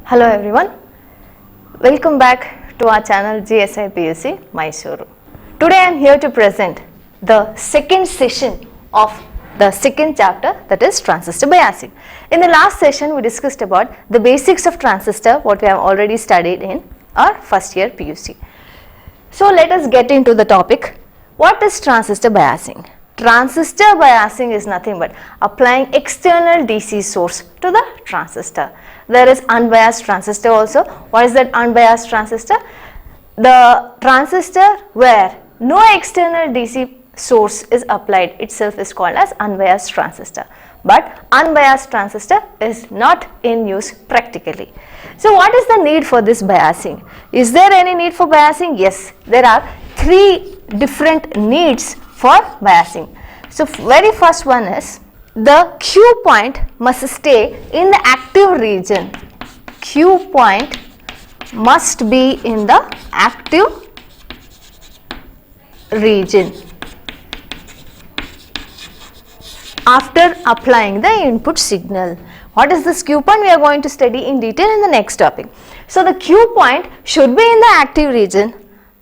Hello everyone, welcome back to our channel GSI PUC Mysuru. Today I am here to present the second session of the second chapter, that is transistor biasing. In the last session we discussed about the basics of transistor, what we have already studied in our first year PUC. So let us get into the topic. What is transistor biasing? Transistor biasing is nothing but applying external DC source to the transistor. There is unbiased transistor also. What is that unbiased transistor? The transistor where no external DC source is applied itself is called as unbiased transistor. But unbiased transistor is not in use practically. So what is the need for this biasing? Is there any need for biasing? Yes, there are three different needs for biasing. So very first one is the Q point must stay in the active region. Q point must be in the active region after applying the input signal. What is this Q point? We are going to study in detail in the next topic. So the Q point should be in the active region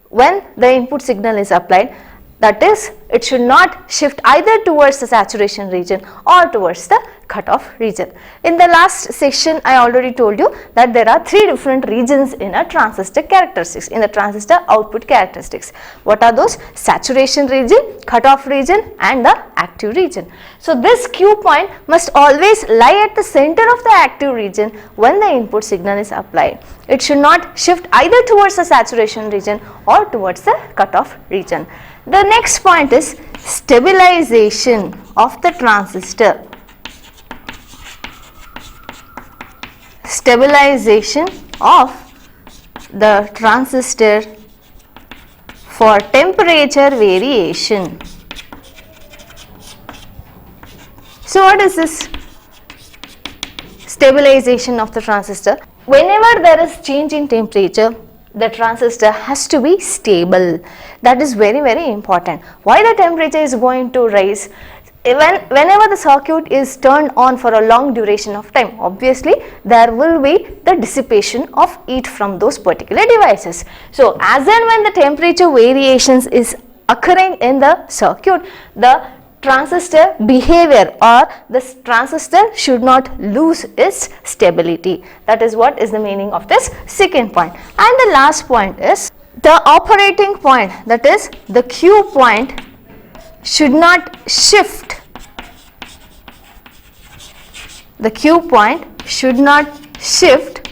when the input signal is applied. That is, it should not shift either towards the saturation region or towards the cutoff region. In the last section, I already told you that there are three different regions in a transistor characteristics, in the transistor output characteristics. What are those? Saturation region, cutoff region and the active region. So this Q point must always lie at the center of the active region when the input signal is applied. It should not shift either towards the saturation region or towards the cutoff region. The next point is stabilization of the transistor. Stabilization of the transistor for temperature variation. So what is this stabilization of the transistor? Whenever there is change in temperature, the transistor has to be stable. That is very important. Why the temperature is going to rise? Whenever the circuit is turned on for a long duration of time, obviously there will be the dissipation of heat from those particular devices. So as and when the temperature variations is occurring in the circuit, the transistor behavior or this transistor should not lose its stability. That is what is the meaning of this second point. And the last point is the operating point, that is the Q point should not shift. The Q point should not shift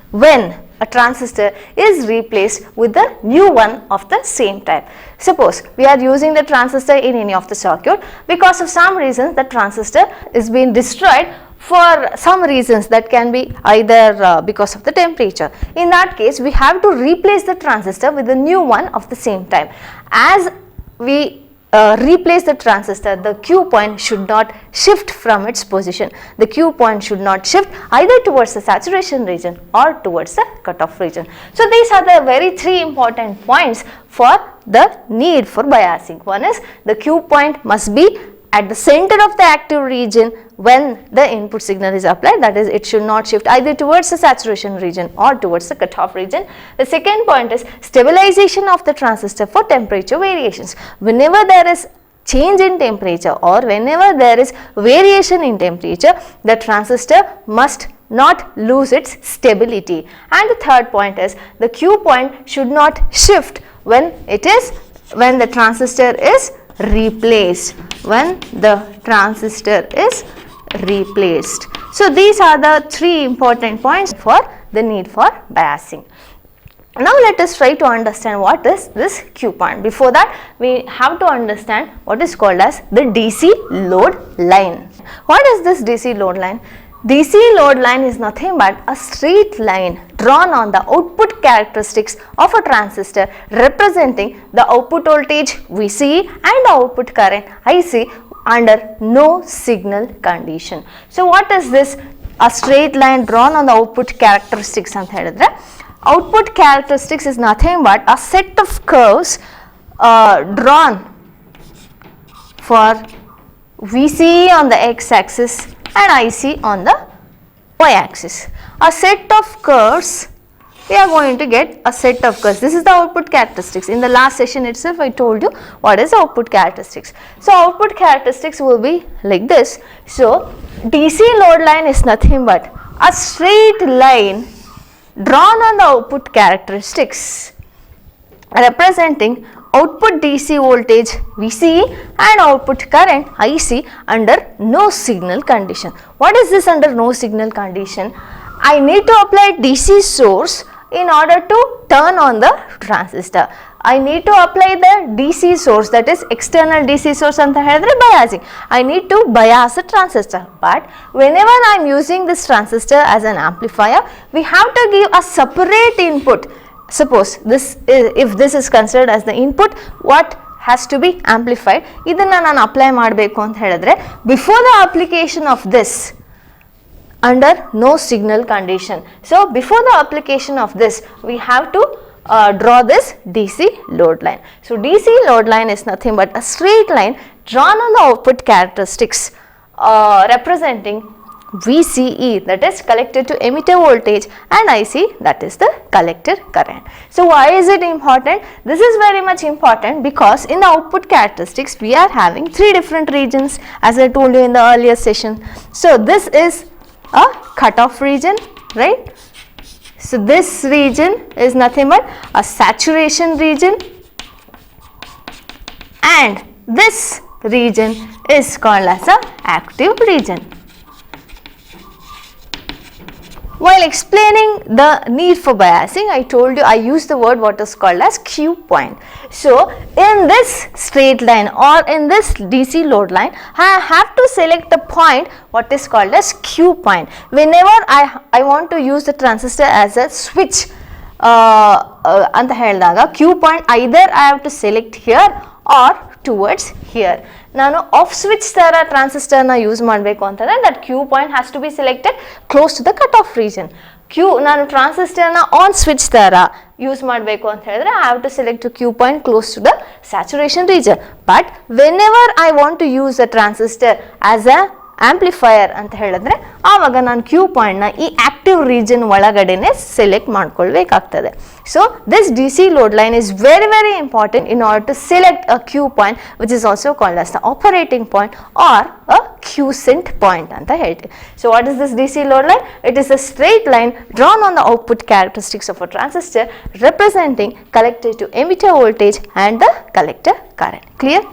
when a transistor is replaced with the new one of the same type. Suppose we are using the transistor in any of the circuit. Because of some reasons the transistor is being destroyed for some reasons, that can be either because of the temperature. In that case, we have to replace the transistor with a new one of the same type. As we replace the transistor, the Q point should not shift from its position. The Q point should not shift either towards the saturation region or towards the cutoff region. So these are the very three important points for the need for biasing. One is the Q point must be at the center of the active region when the input signal is applied, that is, it should not shift either towards the saturation region or towards the cutoff region. The second point is stabilization of the transistor for temperature variations. Whenever there is change in temperature or whenever there is variation in temperature, the transistor must not lose its stability. And the third point is the Q point should not shift when the transistor is replaced. When the transistor is replaced. So these are the three important points for the need for biasing. Now let us try to understand what is this Q point. Before that, we have to understand what is called as the DC load line. What is this DC load line? DC load line is nothing but a straight line drawn on the output characteristics of a transistor representing the output voltage Vc and the output current Ic under no signal condition. So what is this? A straight line drawn on the output characteristics ಅಂತ ಹೇಳಿದ್ರೆ output characteristics is nothing but a set of curves drawn for Vc on the x axis and IC on the y-axis. A set of curves, we are going to get a set of curves. This is the output characteristics. In the last session itself, I told you what is output characteristics. So, output characteristics will be like this. So, DC load line is nothing but a straight line drawn on the output characteristics representing output DC voltage VCE and output current IC under no signal condition. What is this under no signal condition? I need to apply DC source in order to turn on the transistor. I need to apply the DC source, that is external DC source anta helidre biasing. I need to bias the transistor, but whenever I am using this transistor as an amplifier, we have to give a separate input. Suppose this is, if this is considered as the input, what has to be amplified? Idanna nanu apply ಮಾಡಬೇಕು ಅಂತ ಹೇಳಿದ್ರೆ before the application of this under no signal condition. So, before the application of this, we have to draw this DC load line. So, DC load line is nothing but a straight line drawn on the output characteristics representing VCE, that is collector to emitter voltage, and IC, that is the collector current. So, why is it important? This is very much important because in the output characteristics we are having 3 different regions, as I told you in the earlier session. So, this is a cutoff region, right? So, this region is nothing but a saturation region, and this region is called as a active region. While explaining the need for biasing, I told you I used the word what is called as Q point. So, in this straight line or in this DC load line, I have to select the point what is called as Q point. Whenever I want to use the transistor as a switch anta helidaga, Q point either I have to select here or towards here. ನಾನು off switch ತರ transistor ನ use ಮಾಡಬೇಕು ಅಂತಂದ್ರೆ that Q point has to be selected close to the cutoff region. ನಾನು transistor ನ on switch ತರ use ಮಾಡಬೇಕು ಅಂತ ಹೇಳಿದ್ರೆ I have to select the Q point close to the saturation region. But whenever I want to use a transistor as a amplifier ಅಂತ ಹೇಳಿದ್ರೆ ಆವಾಗ ನಾನು ಕ್ಯೂ ಪಾಯಿಂಟ್ನ ಈ ಆಕ್ಟಿವ್ ರೀಜನ್ ಒಳಗಡೆನೆ ಸೆಲೆಕ್ಟ್ ಮಾಡ್ಕೊಳ್ಬೇಕಾಗ್ತದೆ. So this D C load line is very very important in order to select a Q point which is also called as the operating point or a quiescent point ಅಂತ ಹೇಳ್ತೀವಿ. So what is this D C load line? It is a straight line drawn on the output characteristics of a transistor representing collector to emitter voltage and the collector current. Clear?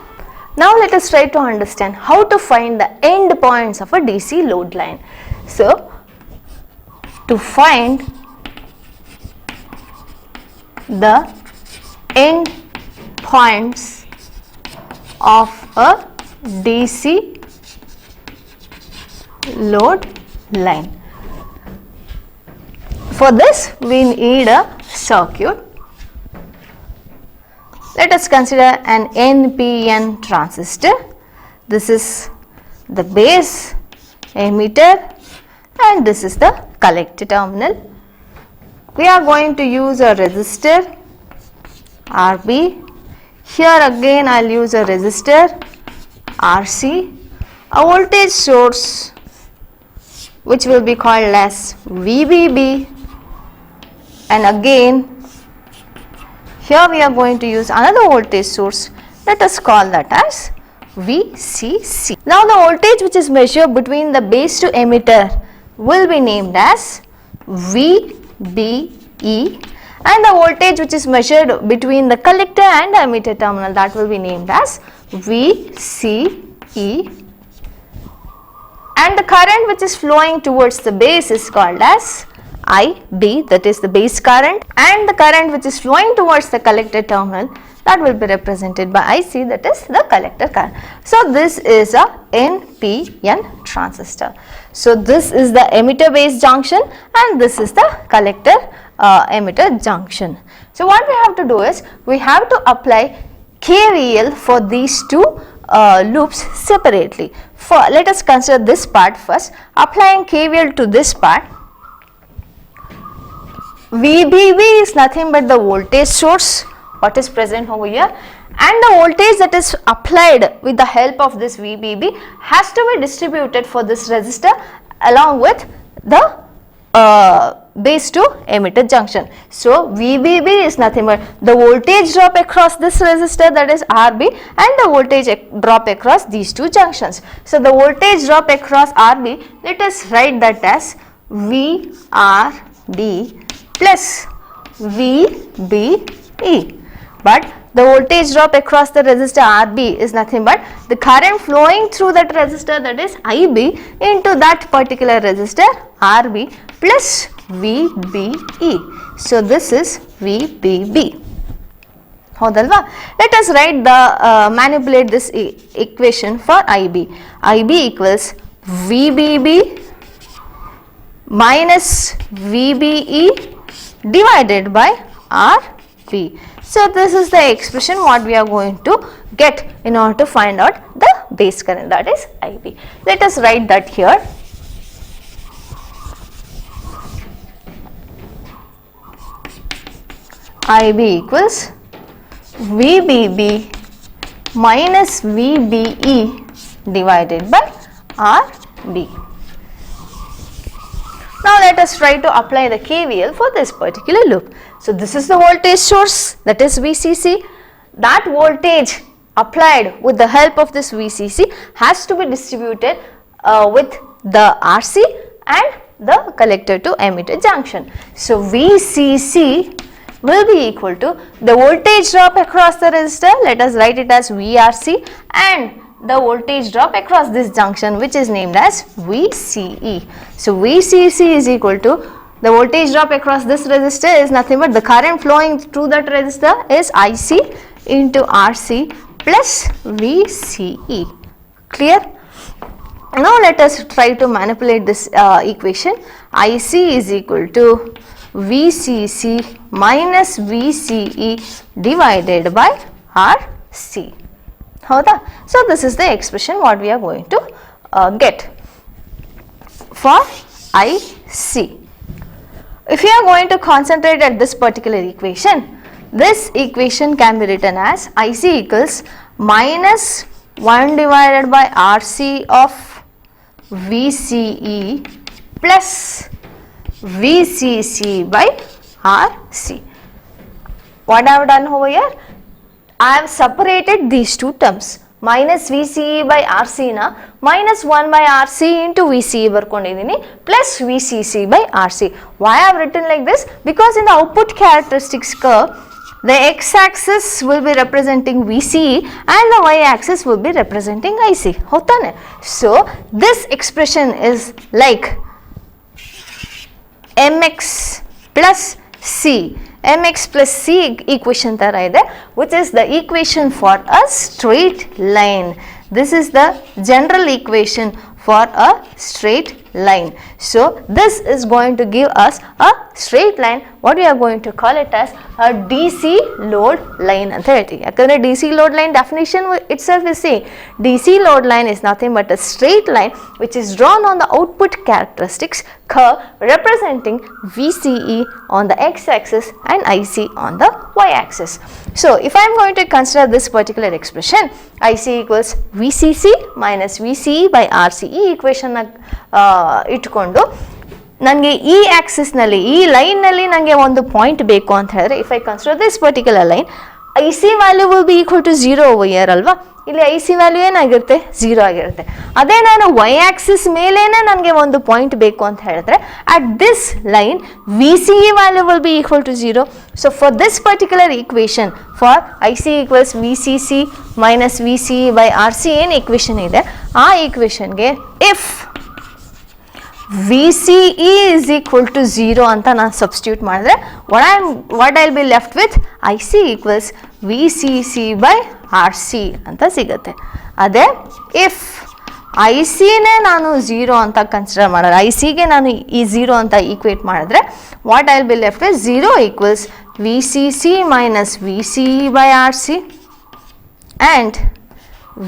Now let us try to understand how to find the end points of a DC load line. So, to find the end points of a DC load line. For this we need a circuit. Let us consider an NPN transistor. This is the base, emitter, and this is the collector terminal. We are going to use a resistor RB. Here again I will use a resistor RC, a voltage source which will be called as VBB, and again here we are going to use another voltage source. Let us call that as VCC. Now the voltage which is measured between the base to emitter will be named as VBE, and the voltage which is measured between the collector and the emitter terminal, that will be named as VCE, and the current which is flowing towards the base is called as IB, that is the base current, and the current which is flowing towards the collector terminal, that will be represented by IC, that is the collector current. So this is a NPN transistor. So this is the emitter base junction and this is the collector emitter junction. So what we have to do is we have to apply KVL for these two loops separately. For let us consider this part first. Applying KVL to this part, VBB is nothing but the voltage source what is present over here, and the voltage that is applied with the help of this VBB has to be distributed for this resistor along with the base to emitter junction. So VBB is nothing but the voltage drop across this resistor, that is RB, and the voltage drop across these two junctions. So the voltage drop across RB, let us write that as VRB plus VBE. But the voltage drop across the resistor RB is nothing but the current flowing through that resistor, that is IB, into that particular resistor RB plus VBE. So this is VBB. Hodalva? Let us write the manipulate this equation for IB. IB equals VBB minus VBE divided by RB. So this is the expression what we are going to get in order to find out the base current, that is IB. Let us write that here. IB equals VBB minus VBE divided by RB. Now let us try to apply the KVL for this particular loop. So this is the voltage source, that is VCC. That voltage applied with the help of this VCC has to be distributed with the RC and the collector to emitter junction. So VCC will be equal to the voltage drop across the resistor, let us write it as VRC, and the voltage drop across this junction, which is named as VCE. So VCC is equal to the voltage drop across this resistor is nothing but the current flowing through that resistor is IC into RC plus VCE. Clear? Now let us try to manipulate this equation. IC is equal to VCC minus VCE divided by RC. So this is the expression what we are going to get for IC. If you are going to concentrate at this particular equation, this equation can be written as IC equals minus 1 divided by RC of VCE plus VCC by RC. What I have done over here? I have separated these two terms, minus VCE by RC na minus 1 by RC into VCE barkondidini plus VCC by RC. Why I have written like this? Because in the output characteristics curve, the x-axis will be representing VCE and the y-axis will be representing IC. So this expression is like mx plus c. mx plus c equation ತರ ಇದೆ, which is the equation for a straight line. This is the general equation for a straight line. So this is going to give us a straight line. What we are going to call it as a DC load line ಅಂತ ಹೇಳ್ತೀವಿ. ಯಾಕಂದ್ರೆ DC load line definition itself is saying DC load line is nothing but a straight line which is drawn on the output characteristics curve representing VCE on the x-axis and IC on the y-axis. So if I am going to consider this particular expression, IC equals VCC minus VCE by RC. ಈ equation ಇಟ್ಕೊಂಡು ನನಗೆ ಈ Axis ನಲ್ಲಿ ಈ line ನಲ್ಲಿ ನನಗೆ ಒಂದು point ಬೇಕು ಅಂತ ಹೇಳಿದ್ರೆ, if I consider this particular line, IC value will be equal to 0 over here ಅಲ್ವಾ. ಇಲ್ಲಿ IC ವ್ಯಾಲ್ಯೂ ಏನಾಗಿರುತ್ತೆ? 0 ಆಗಿರುತ್ತೆ. ಅದೇ ನಾನು y ಆಕ್ಸಿಸ್ ಮೇಲೇನೆ ನನಗೆ ಒಂದು ಪಾಯಿಂಟ್ ಬೇಕು ಅಂತ ಹೇಳಿದ್ರೆ, at this line VCE value will be equal to 0. So for this particular equation for IC equals VCC minus VCE by RC ಏನು ಈಕ್ವೇಷನ್ ಇದೆ, ಆ ಈಕ್ವೇಷನ್ಗೆ if VCE is equal to 0 ಅಂತ ನಾನು ಸಬ್ಸ್ಟಿಟ್ಯೂಟ್ ಮಾಡಿದ್ರೆ what I'll be left with IC equals VCC by RC ಅಂತ ಸಿಗುತ್ತೆ. ಅದೇ if ICನೇ ನಾನು 0 ಅಂತ ಕನ್ಸಿಡರ್ ಮಾಡಿದ್ರೆ, ICಗೆ ನಾನು ಈ 0 ಅಂತ ಈಕ್ವೇಟ್ ಮಾಡಿದ್ರೆ what I'll be left with 0 equals VCC minus VCE by RC and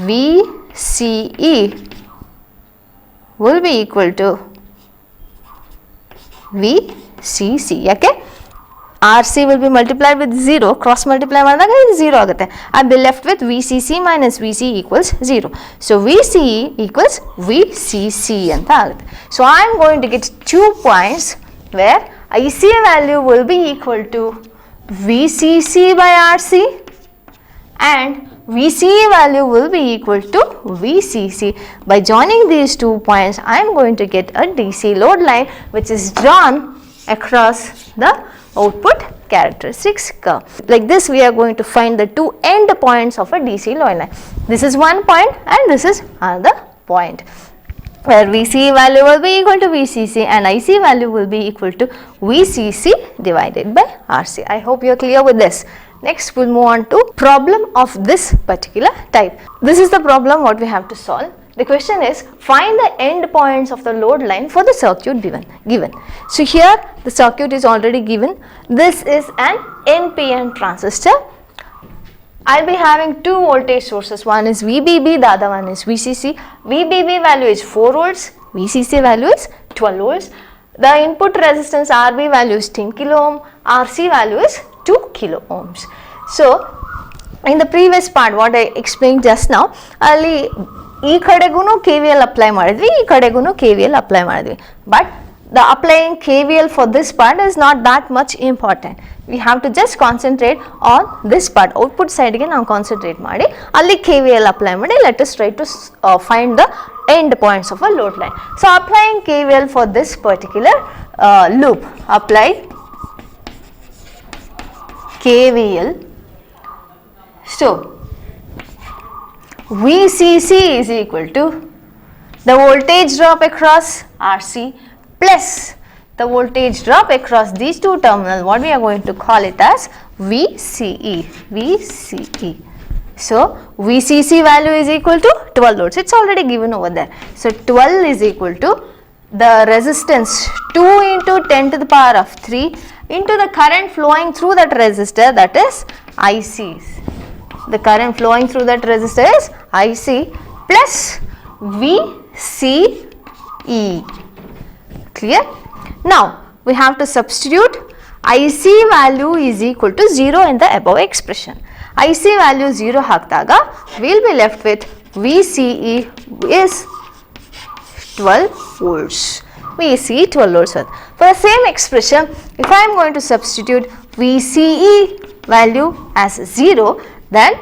VCE will be equal to VCC. ಯಾಕೆ RC will be multiplied with 0, cross multiply ಮಾಡಿದಾಗ ಇದು 0 ಆಗುತ್ತೆ. I'll be left with VCC minus VC equals 0. So VCE equals VCC ಅಂತ ಆಗುತ್ತೆ. So I'm going to get 2 points where IC value will be equal to VCC by RC and VCE value will be equal to VCC. By joining these 2 points, I am going to get a DC load line which is drawn across the output characteristics curve. Like this, we are going to find the 2 end points of a DC load line. This is one point and this is another point, where VCE value will be equal to VCC and IC value will be equal to VCC divided by RC. I hope you are clear with this. Next, we'll move on to problem of this particular type. This is the problem what we have to solve. The question is, find the end points of the load line for the circuit given. So here the circuit is already given. This is an NPN transistor. I'll be having 2 voltage sources. One is VBB, the other one is VCC. VBB value is 4 volts, VCC value is 12 volts. The input resistance RB value is 10 kilo ohm, RC value is 2 kilo ohms. So in the previous part what I explained just now, ಅಲ್ಲಿ ಈ ಕಡೆಗೂನು KVL apply ಮಾಡಿದ್ವಿ, ಈ ಕಡೆಗೂನು KVL apply ಮಾಡಿದ್ವಿ. But the applying KVL for this part is not that much important. We have to just concentrate on this part. Output side ಗೆ ನಾವು concentrate ಮಾಡಿ ಅಲ್ಲಿ KVL apply ಮಾಡಿ. Let us try to find the end points of a load line. So applying KVL for this particular loop, apply KVL. So VCC is equal to the voltage drop across RC plus the voltage drop across these 2 terminals. What we are going to call it as VCE. VCE. So VCC value is equal to 12 volts. It's already given over there. So 12 is equal to the resistance 2 into 10 to the power of 3 into the current flowing through that resistor, that is IC. The current flowing through that resistor is IC plus VCE. Clear? Now we have to substitute IC value is equal to 0 in the above expression. IC value 0 ಹಾಕಿದಾಗ we will be left with VCE is 12 volts. VCE 12 volts. For the same expression, if I am going to substitute VCE value as 0, then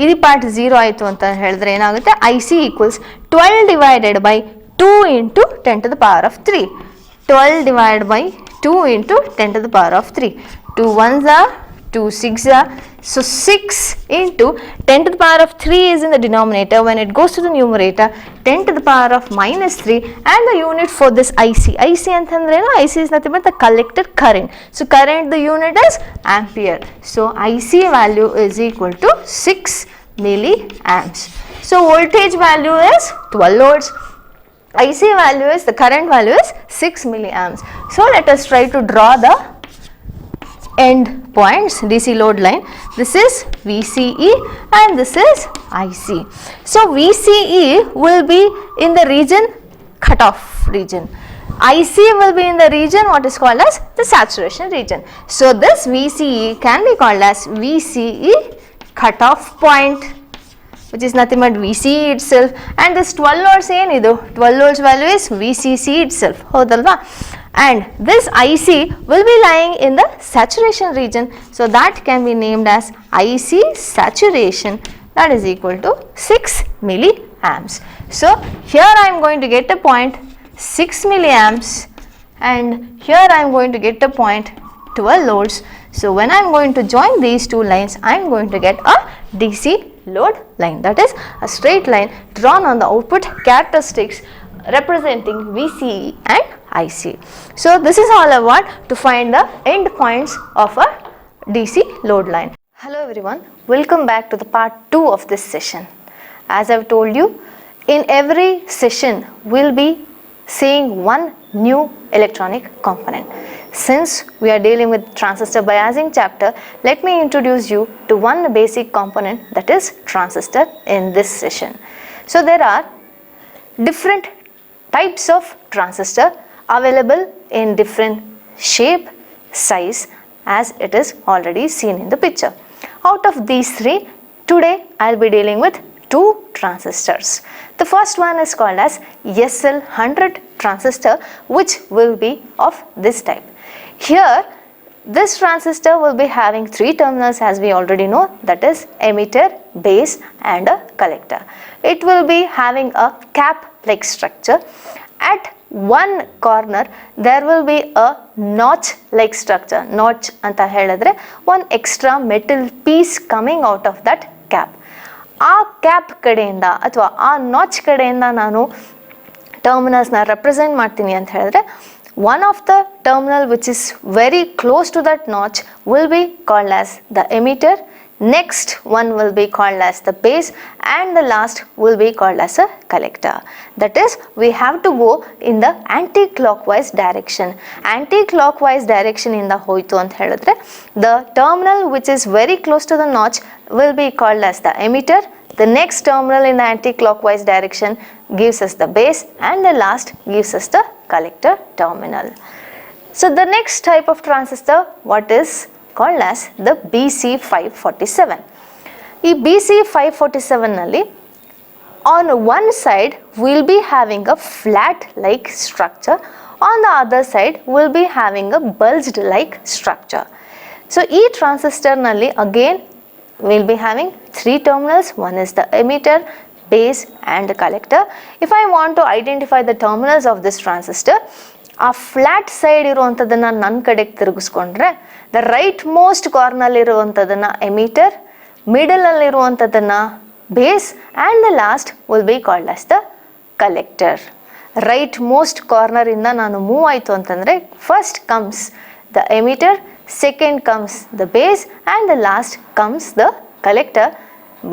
ಇದು part 0 ಆಯಿತು ಅಂತ ಹೇಳಿದ್ರೆ ಏನಾಗುತ್ತೆ, IC equals 12 divided by 2 into 10 to the power of 3. 12 divided by 2 into 10 to the power of 3. 2 ones are 2 6 are, so 6 into 10 to the power of 3 is in the denominator. When it goes to the numerator, 10 to the power of minus 3, and the unit for this IC ಅಂತಂದ್ರೆ ಏನು, IC is nothing but the collected current. So current, the unit is ampere. So IC value is equal to 6 milliamps. So voltage value is 12 volts. IC value is, the current value is 6 milliamps. So let us try to draw the end points, DC load line. This is VCE and this is IC. So VCE will be in the region, cutoff region. IC will be in the region what is called as the saturation region. So this VCE can be called as VCE cutoff point, which is nothing but VCE itself, and this 12 volts ಏನಿದು 12 volts value is VCC itself, ಹೌದಲ್ವಾ? And this IC will be lying in the saturation region, so that can be named as IC saturation, that is equal to 6 milliamps. So here I am going to get a point 6 milliamps and here I am going to get a point 12 volts. So when I am going to join these 2 lines, I am going to get a DC load line, that is a straight line drawn on the output characteristics representing VCE and IC. So this is all I want to find the end points of a DC load line. Hello everyone, welcome back to the part 2 of this session. As I have told you, in every session we'll be seeing one new electronic component. Since we are dealing with transistor biasing chapter, let me introduce you to one basic component, that is transistor, in this session. So there are different types of transistor available in different shape, size as it is already seen in the picture. Out of these three, today I will be dealing with two transistors. The first one is called as SL100 transistor, which will be of this type. Here, this transistor will be having three terminals, as we already know, that is emitter, base and a collector. It will be having a cap like structure. At one corner there will be a notch like structure. Notch anta heladre one extra metal piece coming out of that cap. ಆ cap ಕಡೆಯಿಂದ ಅಥವಾ ಆ notch ಕಡೆಯಿಂದ ನಾನು ಟರ್ಮಿನಲ್ಸ್ನ represent ಮಾಡ್ತೀನಿ ಅಂತ ಹೇಳಿದ್ರೆ, one of the terminal which is very close to that notch will be called as the emitter, next one will be called as the base and the last will be called as a collector. That is, we have to go in the anti-clockwise direction. Anti-clockwise direction ಇಂದ ಹೋಯಿತು ಅಂತ ಹೇಳಿದ್ರೆ, the terminal which is very close to the notch will be called as the emitter, the next terminal in the anti-clockwise direction gives us the base and the last gives us the collector terminal. So the next type of transistor, what is called as the BC547. ಈ BC547 ನಲ್ಲಿ on one side we'll be having a flat like structure, on the other side we'll be having a bulged like structure. So ಈ transistor ನಲ್ಲಿ again we'll be having three terminals. One is the emitter, base and the collector. If I want to identify the terminals of this transistor, ಆ flat side ಇರುವಂಥದ್ದನ್ನು ನನ್ನ ಕಡೆಗೆ ತಿರುಗಿಸ್ಕೊಂಡ್ರೆ, the right most ಕಾರ್ನಲ್ಲಿರುವಂಥದ್ದನ್ನು emitter, ಮಿಡಲಲ್ಲಿರುವಂಥದ್ದನ್ನು base and the last will be called as the collector. Right most ಕಾರ್ನರಿಂದ ನಾನು move ಆಯಿತು ಅಂತಂದರೆ, first comes the emitter, second comes the base and the last comes the collector.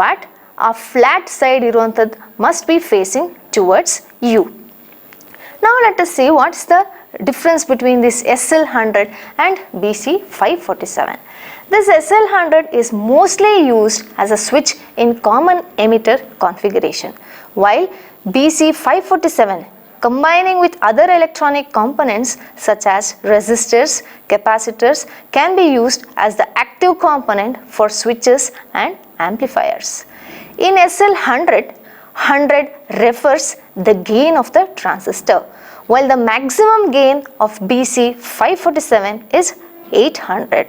But ಆ flat side ಇರುವಂಥದ್ದು must be facing towards you. Now let us see what's the difference between this SL100 and BC547. This SL100 is mostly used as a switch in common emitter configuration, while BC547, combining with other electronic components such as resistors, capacitors, can be used as the active component for switches and amplifiers. In SL100, 100 refers the gain of the transistor, while the maximum gain of BC547 is 800.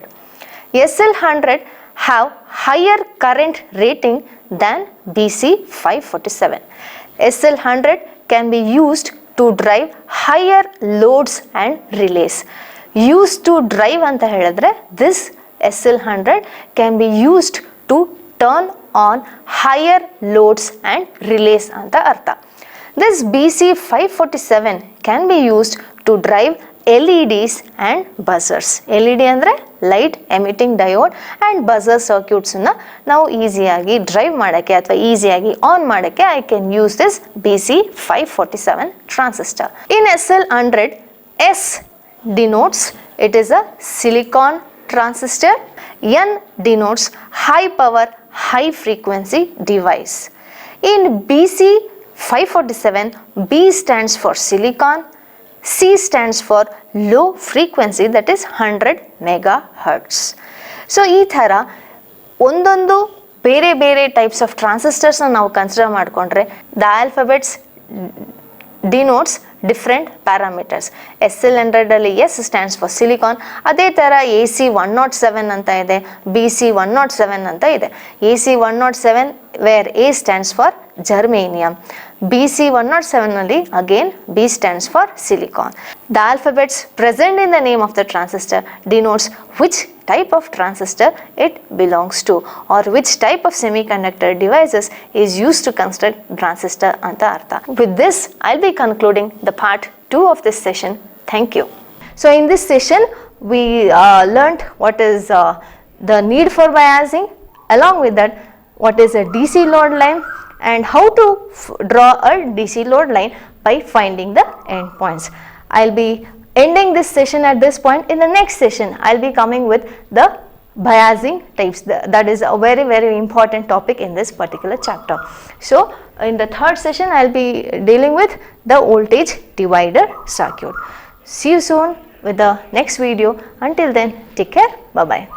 SL100 have higher current rating than BC547. SL100 can be used to drive higher loads and relays. Used to drive anta heladre, this SL100 can be used to turn on higher loads and relays anta artha. This BC547 can be used to drive LEDs and buzzers. LED ಅಂದರೆ light emitting diode and buzzer ಸರ್ಕ್ಯೂಟ್ಸನ್ನು ನಾವು ಈಸಿಯಾಗಿ drive ಮಾಡೋಕ್ಕೆ ಅಥವಾ ಈಸಿಯಾಗಿ on ಮಾಡೋಕ್ಕೆ I can use this BC547 transistor. In SL100, S denotes it is a silicon transistor, N denotes high power, high frequency device. In BC547, B stands for silicon, C stands for low frequency, that is 100 megahertz. So ಈ ಥರ ಒಂದೊಂದು ಬೇರೆ ಬೇರೆ types of ಟ್ರಾನ್ಸಿಸ್ಟರ್ಸ್ನ ನಾವು consider ಮಾಡಿಕೊಂಡ್ರೆ, the alphabets denotes different parameters. SL100 ಅಲ್ಲಿ S stands for silicon, ಅದೇ ಥರ AC107 ಅಂತ ಇದೆ, BC107 ಅಂತ ಇದೆ. AC107 where A stands for germanium. BC107 ನಲ್ಲಿ again B stands for silicon. The alphabets present in the name of the transistor denotes which type of transistor it belongs to, or which type of semiconductor devices is used to construct transistor anta artha. With this, I'll be concluding the part 2 of this session. Thank you. So in this session, we learnt what is the need for biasing, along with that what is a DC load line, and how to draw a DC load line by finding the endpoints. I'll be ending this session at this point. In the next session, I'll be coming with the biasing types. That is a very, very important topic in this particular chapter. So in the third session, I'll be dealing with the voltage divider circuit. See you soon with the next video. Until then, take care. Bye bye.